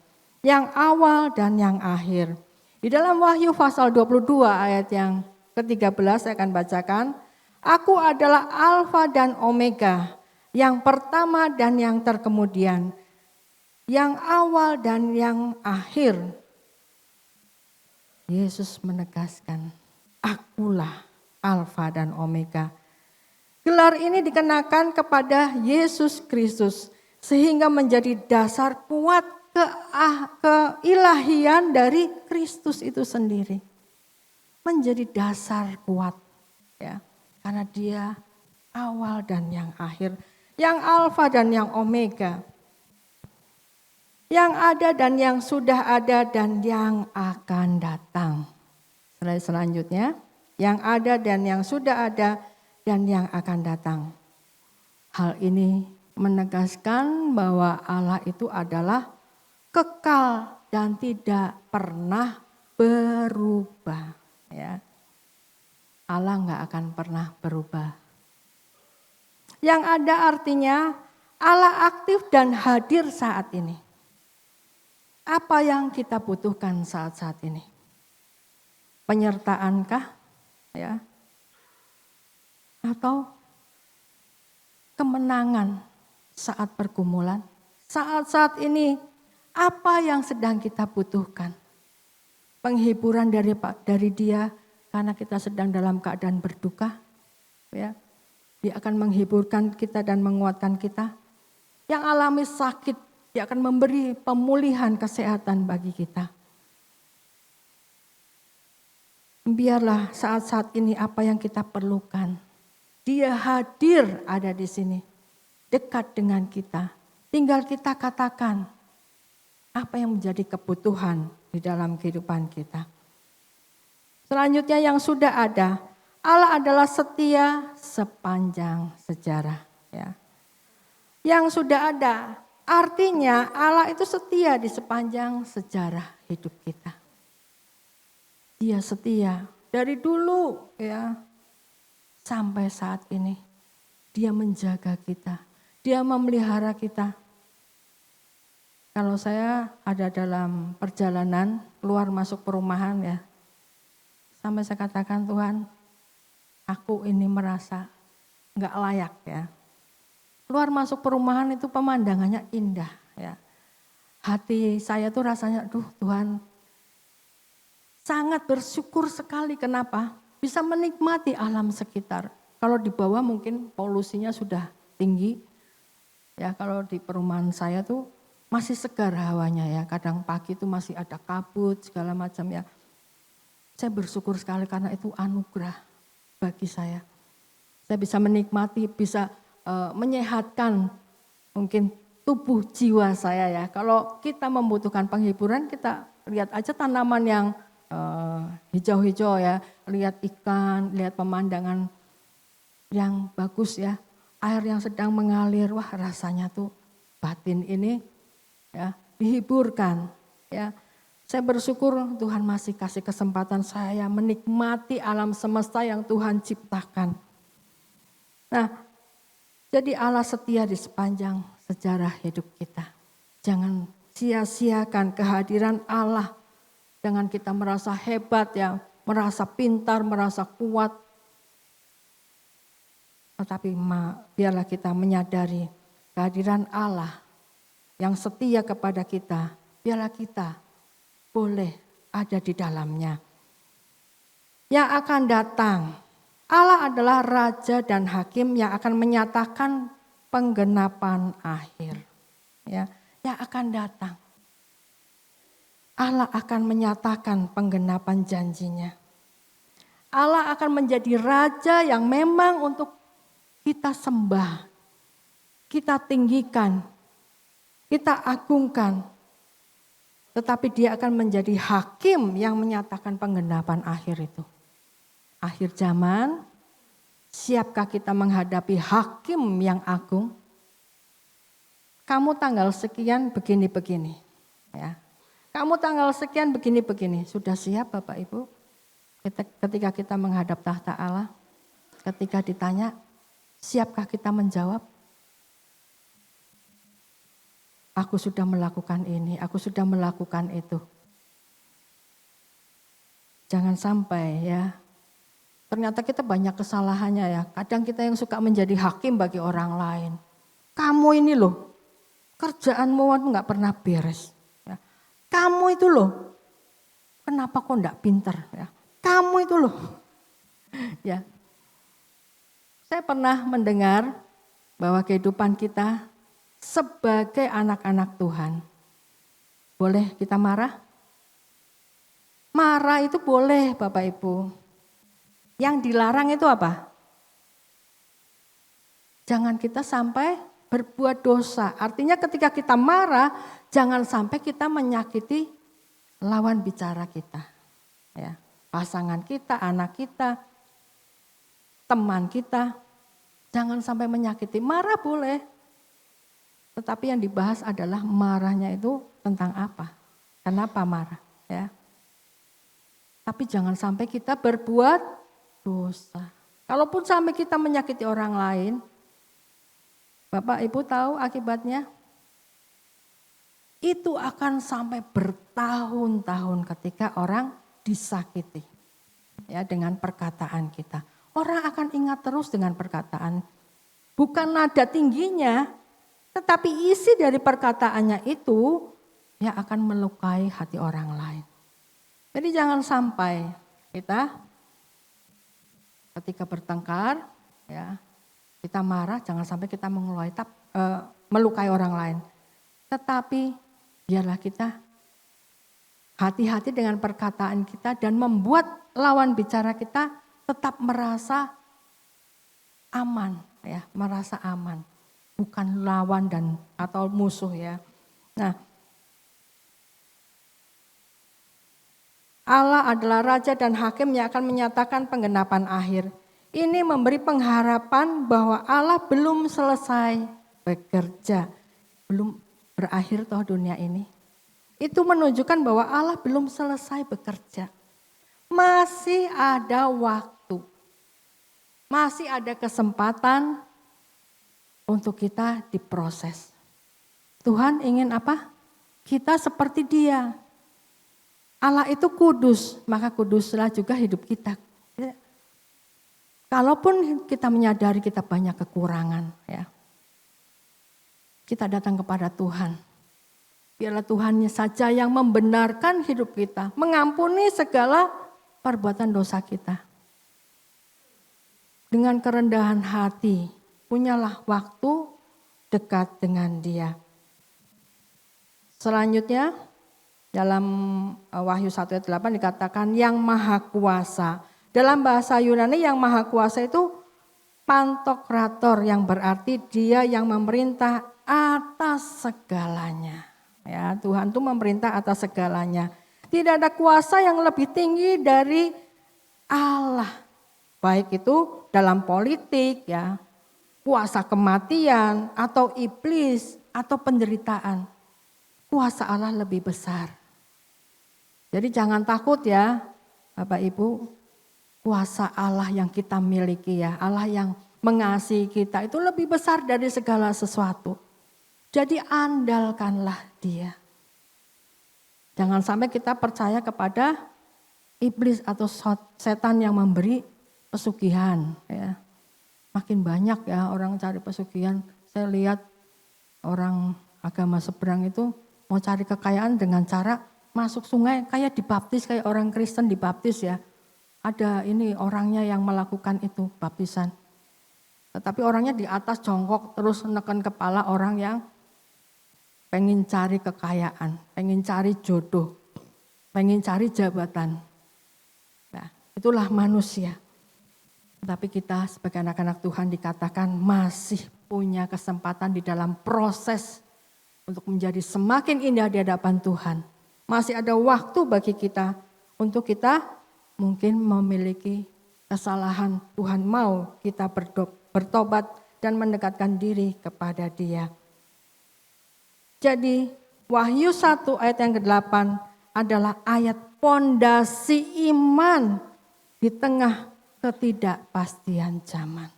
Yang awal dan yang akhir. Di dalam Wahyu pasal 22 ayat yang ke-13 saya akan bacakan. Aku adalah Alfa dan Omega, yang pertama dan yang terkemudian, yang awal dan yang akhir. Yesus menegaskan, akulah Alfa dan Omega. Gelar ini dikenakan kepada Yesus Kristus sehingga menjadi dasar kuat keilahian dari Kristus itu sendiri. Menjadi dasar kuat ya, karena Dia awal dan yang akhir, yang Alfa dan yang Omega. Yang ada dan yang sudah ada dan yang akan datang. Selanjutnya, yang ada dan yang sudah ada dan yang akan datang. Hal ini menegaskan bahwa Allah itu adalah kekal dan tidak pernah berubah. Ya. Allah nggak akan pernah berubah. Yang ada artinya Allah aktif dan hadir saat ini. Apa yang kita butuhkan saat-saat ini? Penyertaankah? Ya. Atau kemenangan saat pergumulan? Saat-saat ini apa yang sedang kita butuhkan? Penghiburan dari Dia karena kita sedang dalam keadaan berduka. Ya. Dia akan menghiburkan kita dan menguatkan kita. Yang alami sakit, Dia akan memberi pemulihan kesehatan bagi kita. Biarlah saat-saat ini apa yang kita perlukan. Dia hadir ada di sini, dekat dengan kita. Tinggal kita katakan apa yang menjadi kebutuhan di dalam kehidupan kita. Selanjutnya yang sudah ada, Allah adalah setia sepanjang sejarah. Ya. Yang sudah ada, artinya Allah itu setia di sepanjang sejarah hidup kita. Dia setia dari dulu ya. Sampai saat ini Dia menjaga kita, Dia memelihara kita. Kalau saya ada dalam perjalanan keluar masuk perumahan ya, sampai saya katakan Tuhan, aku ini merasa nggak layak ya. Keluar masuk perumahan itu pemandangannya indah ya. Hati saya tuh rasanya, duh Tuhan, sangat bersyukur sekali. Kenapa? Bisa menikmati alam sekitar. Kalau di bawah mungkin polusinya sudah tinggi. Ya, kalau di perumahan saya tuh masih segar hawanya ya. Kadang pagi itu masih ada kabut segala macam ya. Saya bersyukur sekali karena itu anugerah bagi saya. Saya bisa menikmati, bisa menyehatkan mungkin tubuh jiwa saya ya. Kalau kita membutuhkan penghiburan, kita lihat aja tanaman yang hijau-hijau ya, lihat ikan, lihat pemandangan yang bagus ya, air yang sedang mengalir, wah rasanya tuh batin ini ya dihiburkan ya. Saya bersyukur Tuhan masih kasih kesempatan saya menikmati alam semesta yang Tuhan ciptakan. Nah, jadi Allah setia di sepanjang sejarah hidup kita. Jangan sia-siakan kehadiran Allah. Dengan kita merasa hebat ya, merasa pintar, merasa kuat. Tetapi biarlah kita menyadari kehadiran Allah yang setia kepada kita. Biarlah kita boleh ada di dalamnya. Yang akan datang, Allah adalah Raja dan Hakim yang akan menyatakan penggenapan akhir. Ya, yang akan datang. Allah akan menyatakan penggenapan janjinya. Allah akan menjadi raja yang memang untuk kita sembah, kita tinggikan, kita agungkan. Tetapi dia akan menjadi hakim yang menyatakan penggenapan akhir itu. Akhir zaman, siapkah kita menghadapi hakim yang agung? Kamu tanggal sekian begini-begini. Ya. Kamu tanggal sekian begini-begini, sudah siap Bapak Ibu? Ketika kita menghadap tahta Allah, ketika ditanya, siapkah kita menjawab? Aku sudah melakukan ini, aku sudah melakukan itu. Jangan sampai ya, ternyata kita banyak kesalahannya ya. Kadang kita yang suka menjadi hakim bagi orang lain. Kamu ini loh, kerjaanmu nggak pernah beres. Kamu itu loh, kenapa kok enggak pinter ya? Kamu itu loh. Ya. Saya pernah mendengar bahwa kehidupan kita sebagai anak-anak Tuhan, boleh kita marah? Marah itu boleh Bapak Ibu. Yang dilarang itu apa? Jangan kita sampai berbuat dosa. Artinya ketika kita marah, jangan sampai kita menyakiti lawan bicara kita. Ya, pasangan kita, anak kita, teman kita. Jangan sampai menyakiti. Marah boleh. Tetapi yang dibahas adalah marahnya itu tentang apa? Kenapa marah? Ya. Tapi jangan sampai kita berbuat dosa. Kalaupun sampai kita menyakiti orang lain, Bapak Ibu tahu akibatnya? Itu akan sampai bertahun-tahun ketika orang disakiti. Ya, dengan perkataan kita. Orang akan ingat terus dengan perkataan. Bukan nada tingginya, tetapi isi dari perkataannya itu yang akan melukai hati orang lain. Jadi jangan sampai kita ketika bertengkar, ya, kita marah, jangan sampai kita melukai orang lain. Tetapi biarlah kita hati-hati dengan perkataan kita dan membuat lawan bicara kita tetap merasa aman, ya, merasa aman. Bukan lawan dan atau musuh ya. Nah, Allah adalah Raja dan Hakim yang akan menyatakan penggenapan akhir. Ini memberi pengharapan bahwa Allah belum selesai bekerja, belum berakhir toh dunia ini. Itu menunjukkan bahwa Allah belum selesai bekerja. Masih ada waktu, masih ada kesempatan untuk kita diproses. Tuhan ingin apa? Kita seperti Dia. Allah itu kudus, maka kuduslah juga hidup kita. Kalaupun kita menyadari kita banyak kekurangan, ya, kita datang kepada Tuhan. Biarlah Tuhannya saja yang membenarkan hidup kita, mengampuni segala perbuatan dosa kita. Dengan kerendahan hati, punyalah waktu dekat dengan Dia. Selanjutnya, dalam Wahyu 1 ayat 8 dikatakan yang maha kuasa. Dalam bahasa Yunani yang maha kuasa itu pantokrator, yang berarti dia yang memerintah atas segalanya. Ya, Tuhan itu memerintah atas segalanya. Tidak ada kuasa yang lebih tinggi dari Allah. Baik itu dalam politik, ya, kuasa kematian atau iblis atau penderitaan. Kuasa Allah lebih besar. Jadi jangan takut ya Bapak Ibu. Kuasa Allah yang kita miliki, ya, Allah yang mengasihi kita itu lebih besar dari segala sesuatu. Jadi andalkanlah Dia. Jangan sampai kita percaya kepada iblis atau setan yang memberi pesugihan. Ya. Makin banyak ya orang cari pesugihan. Saya lihat orang agama seberang itu mau cari kekayaan dengan cara masuk sungai kayak dibaptis, kayak orang Kristen dibaptis ya. Ada ini orangnya yang melakukan itu baptisan. Tetapi orangnya di atas jongkok terus neken kepala orang yang pengen cari kekayaan, pengen cari jodoh, pengen cari jabatan. Nah, itulah manusia. Tapi kita sebagai anak-anak Tuhan dikatakan masih punya kesempatan di dalam proses untuk menjadi semakin indah di hadapan Tuhan. Masih ada waktu bagi kita untuk kita mungkin memiliki kesalahan. Tuhan mau kita bertobat dan mendekatkan diri kepada Dia. Jadi Wahyu 1 ayat yang ke-8 adalah ayat pondasi iman di tengah ketidakpastian zaman.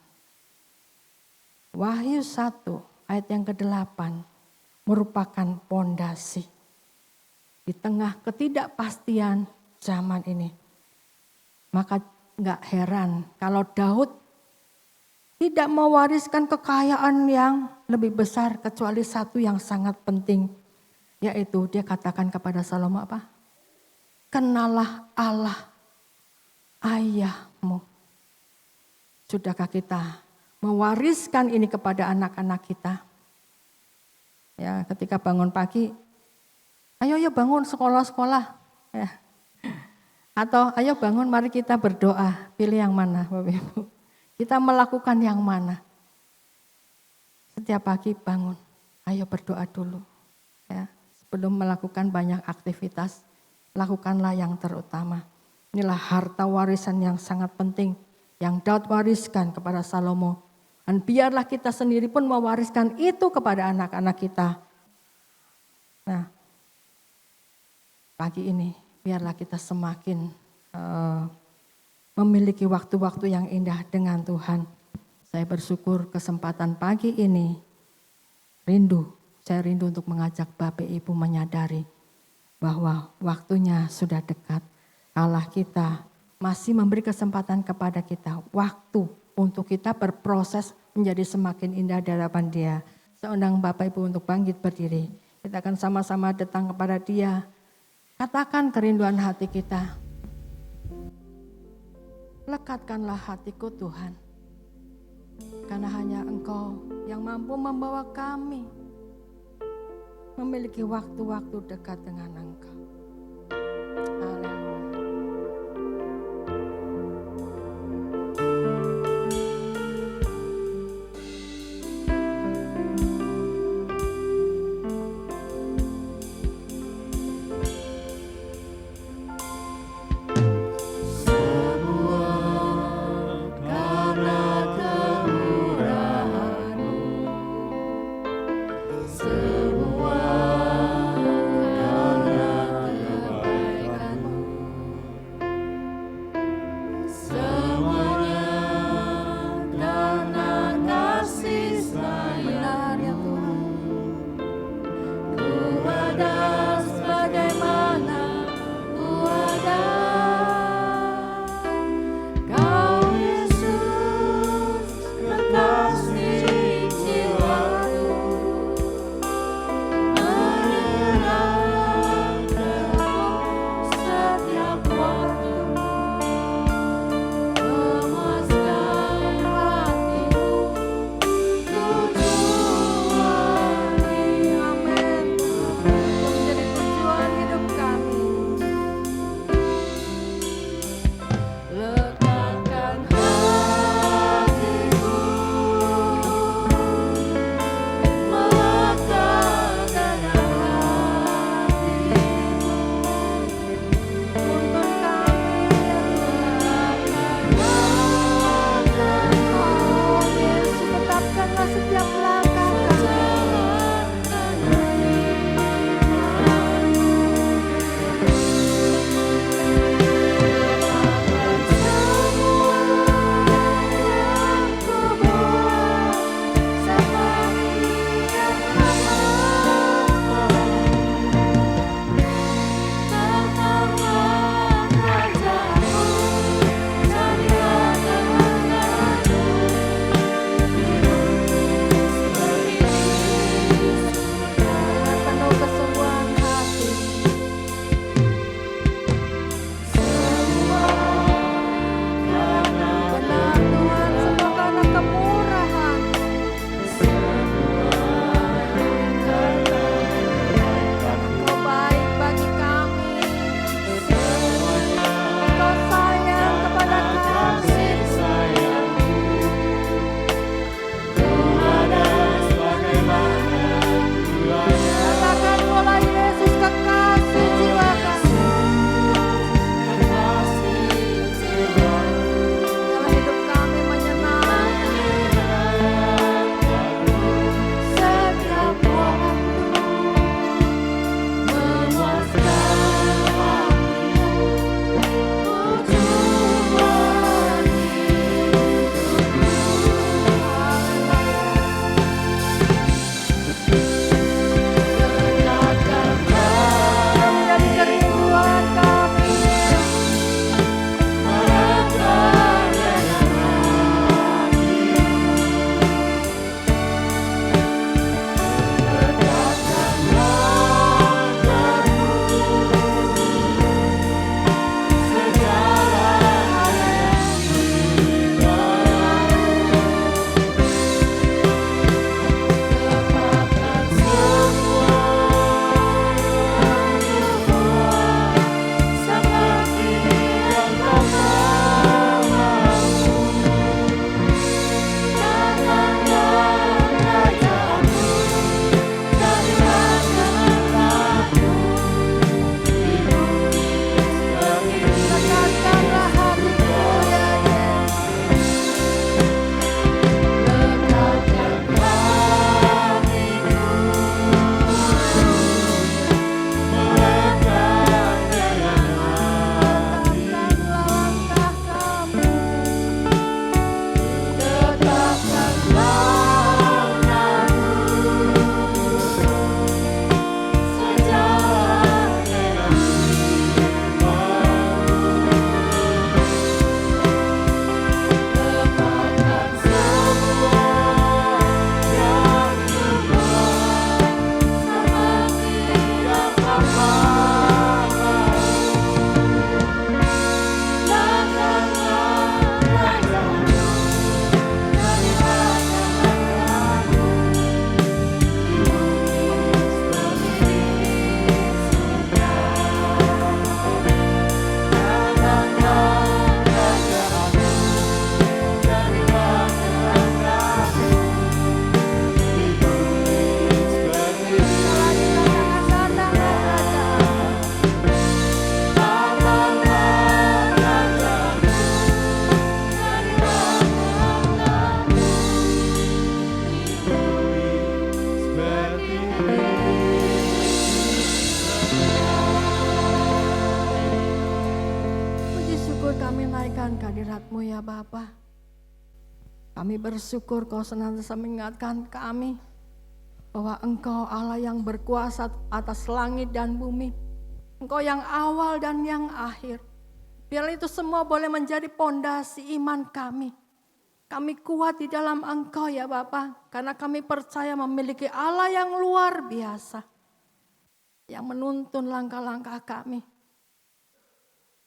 Wahyu 1 ayat yang ke-8 merupakan pondasi di tengah ketidakpastian zaman ini. Maka enggak heran kalau Daud tidak mewariskan kekayaan yang lebih besar kecuali satu yang sangat penting. Yaitu dia katakan kepada Salomo apa? Kenalah Allah ayahmu. Sudahkah kita mewariskan ini kepada anak-anak kita? Ya, ketika bangun pagi, ayo bangun sekolah-sekolah. Ya. Atau ayo bangun mari kita berdoa. Pilih yang mana Bapak Ibu? Kita melakukan yang mana? Setiap pagi bangun, ayo berdoa dulu. Ya, sebelum melakukan banyak aktivitas, lakukanlah yang terutama. Inilah harta warisan yang sangat penting yang Daud wariskan kepada Salomo. Dan biarlah kita sendiri pun mewariskan itu kepada anak-anak kita. Nah, pagi ini biarlah kita semakin memiliki waktu-waktu yang indah dengan Tuhan. Saya bersyukur kesempatan pagi ini saya rindu untuk mengajak Bapak Ibu menyadari bahwa waktunya sudah dekat. Allah kita masih memberi kesempatan kepada kita waktu untuk kita berproses menjadi semakin indah di hadapan Dia. Saya undang Bapak Ibu untuk bangkit berdiri. Kita akan sama-sama datang kepada Dia. Katakan kerinduan hati kita. Lekatkanlah hatiku Tuhan, karena hanya Engkau yang mampu membawa kami memiliki waktu-waktu dekat dengan Engkau. Haleluya. Semua karena ya Bapa. Kami bersyukur Kau senantiasa mengingatkan kami bahwa Engkau Allah yang berkuasa atas langit dan bumi. Engkau yang awal dan yang akhir. Biar itu semua boleh menjadi pondasi iman kami. Kami kuat di dalam Engkau ya Bapa, karena kami percaya memiliki Allah yang luar biasa, yang menuntun langkah-langkah kami,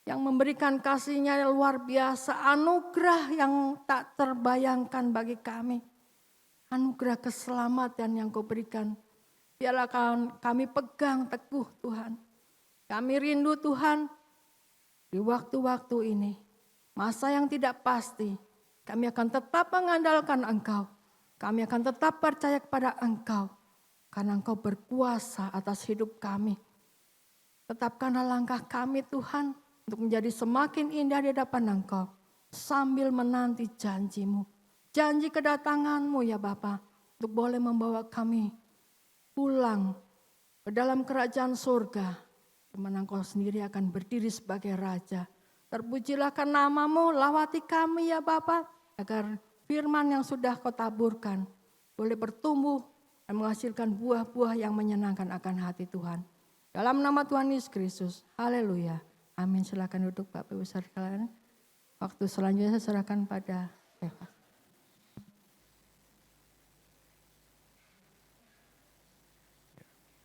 yang memberikan kasih-Nya yang luar biasa, anugerah yang tak terbayangkan bagi kami, anugerah keselamatan yang Kau berikan. Biarlah kami pegang teguh Tuhan, kami rindu Tuhan di waktu-waktu ini, masa yang tidak pasti. Kami akan tetap mengandalkan Engkau. Kami akan tetap percaya kepada Engkau. Karena Engkau berkuasa atas hidup kami. Tetapkanlah langkah kami Tuhan. Untuk menjadi semakin indah di hadapan Engkau. Sambil menanti janji-Mu. Janji kedatangan-Mu ya Bapa. Untuk boleh membawa kami pulang ke dalam kerajaan surga. Di mana Engkau sendiri akan berdiri sebagai Raja. Terpujilah kan nama-Mu, lawati kami ya Bapa. Agar firman yang sudah Kau taburkan boleh bertumbuh dan menghasilkan buah-buah yang menyenangkan akan hati Tuhan. Dalam nama Tuhan Yesus Kristus, haleluya. Amin. Silakan duduk Bapak Ibu sekalian. Waktu selanjutnya saya serahkan pada Eva.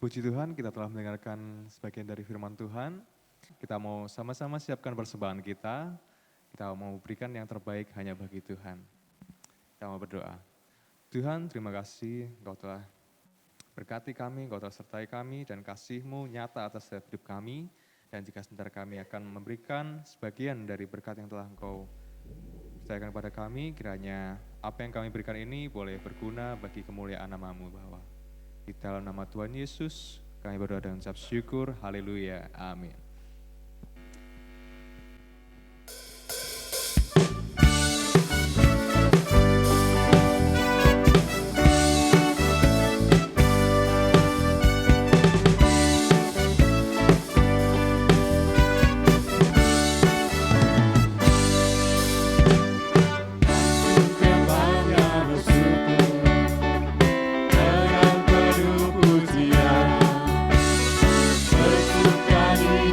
Puji Tuhan, kita telah mendengarkan sebagian dari firman Tuhan. Kita mau sama-sama siapkan persembahan kita. Kita mau berikan yang terbaik hanya bagi Tuhan. Kita mau berdoa. Tuhan, terima kasih Engkau telah berkati kami, Engkau telah sertai kami, dan kasih-Mu nyata atas setiap hidup kami. Dan jika sebentar kami akan memberikan sebagian dari berkat yang telah Engkau percayakan kepada kami, kiranya apa yang kami berikan ini boleh berguna bagi kemuliaan nama-Mu bahwa di dalam nama Tuhan Yesus kami berdoa dan ucap syukur. Haleluya. Amin. Dengan penuh pujian, bersuka di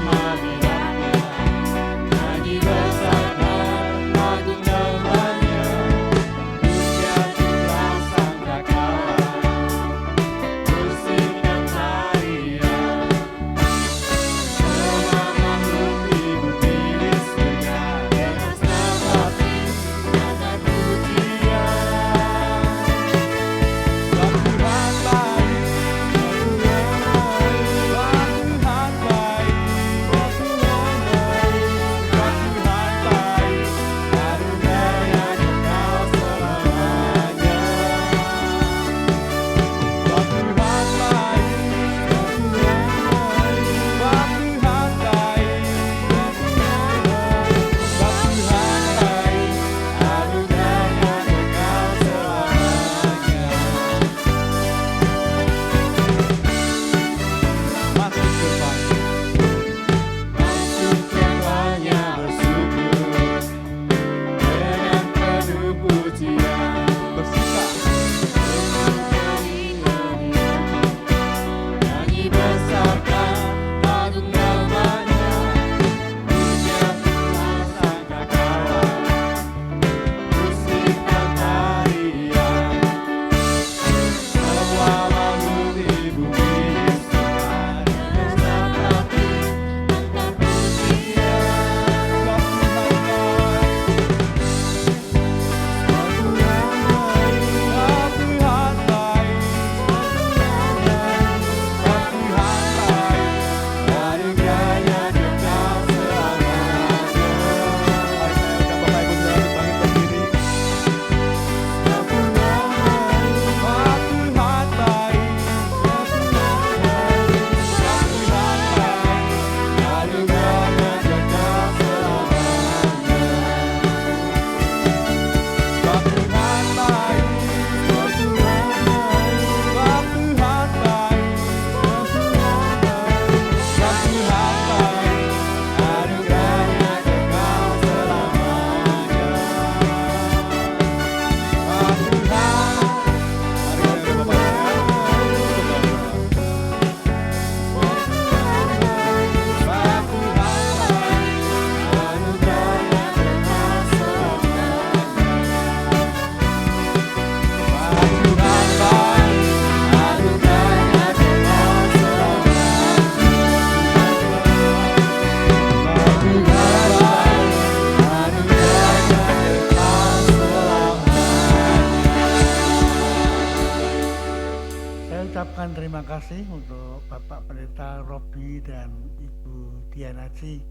ucapkan terima kasih untuk Bapak Pendeta Robi dan Ibu Dianaji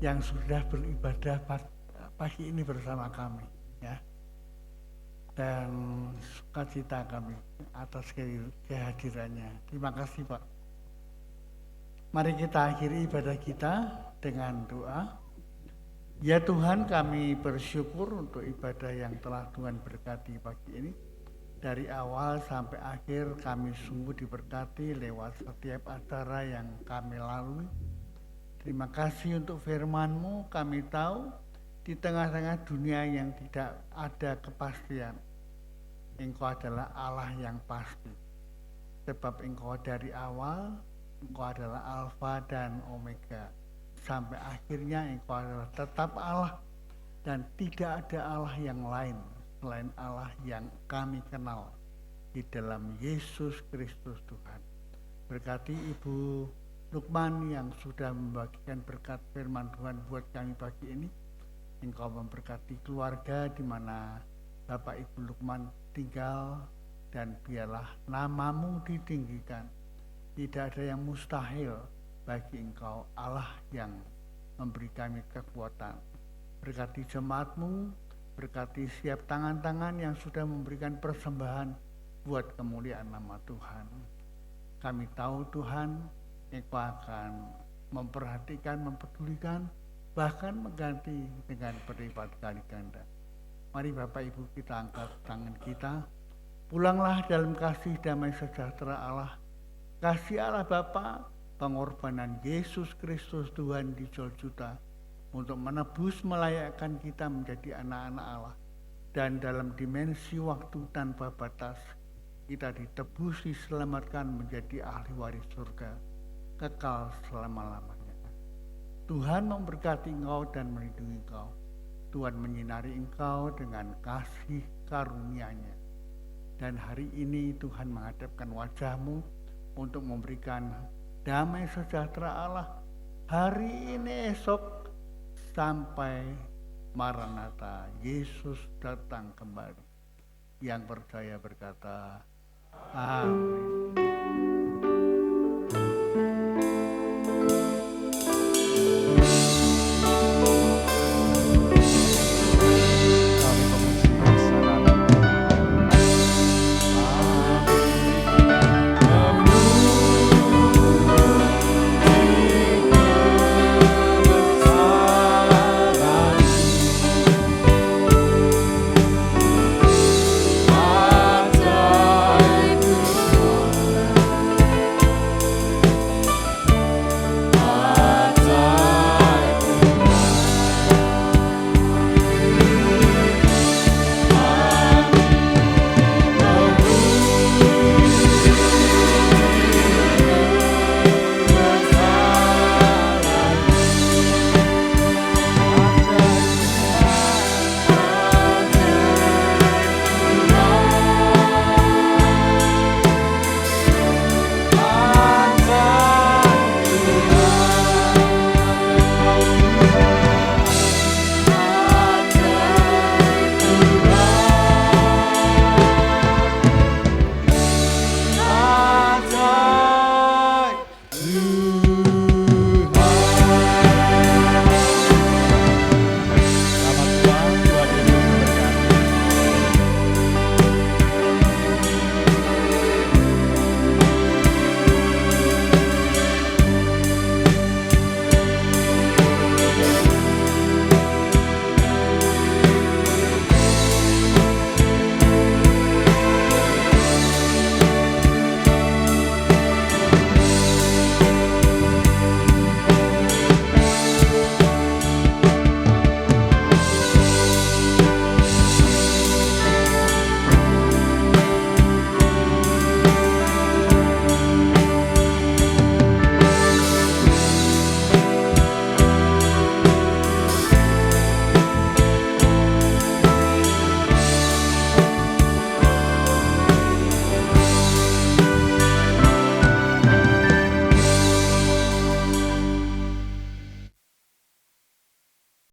yang sudah beribadah pagi ini bersama kami, ya. Dan sukacita kami atas kehadirannya. Terima kasih, Pak. Mari kita akhiri ibadah kita dengan doa. Ya Tuhan, kami bersyukur untuk ibadah yang telah Tuhan berkati pagi ini. Dari awal sampai akhir kami sungguh diberkati lewat setiap acara yang kami lalui. Terima kasih untuk firman-Mu. Kami tahu di tengah-tengah dunia yang tidak ada kepastian, Engkau adalah Allah yang pasti. Sebab Engkau dari awal, Engkau adalah Alfa dan Omega. Sampai akhirnya Engkau adalah tetap Allah dan tidak ada Allah yang lain selain Allah yang kami kenal di dalam Yesus Kristus Tuhan. Berkati Ibu Lukman yang sudah membagikan berkat firman Tuhan buat kami pagi ini. Engkau memberkati keluarga di mana Bapak Ibu Lukman tinggal, dan biarlah nama-Mu ditinggikan. Tidak ada yang mustahil bagi Engkau, Allah yang memberi kami kekuatan. Berkati jemaat-Mu, berkati setiap tangan-tangan yang sudah memberikan persembahan buat kemuliaan nama Tuhan. Kami tahu Tuhan, Engkau akan memperhatikan, mempedulikan, bahkan mengganti dengan berlipat kali ganda. Mari Bapak Ibu kita angkat tangan kita. Pulanglah dalam kasih damai sejahtera Allah. Kasih Allah Bapa, pengorbanan Yesus Kristus Tuhan di Golgota untuk menebus melayakkan kita menjadi anak-anak Allah. Dan dalam dimensi waktu tanpa batas, kita ditebus, diselamatkan menjadi ahli waris surga, kekal selama-lamanya. Tuhan memberkati engkau dan melindungi engkau. Tuhan menyinari engkau dengan kasih karunia-Nya. Dan hari ini Tuhan menghadapkan wajah-Mu untuk memberikan damai sejahtera Allah hari ini, esok, sampai Maranatha, Yesus datang kembali. Yang percaya berkata, amin.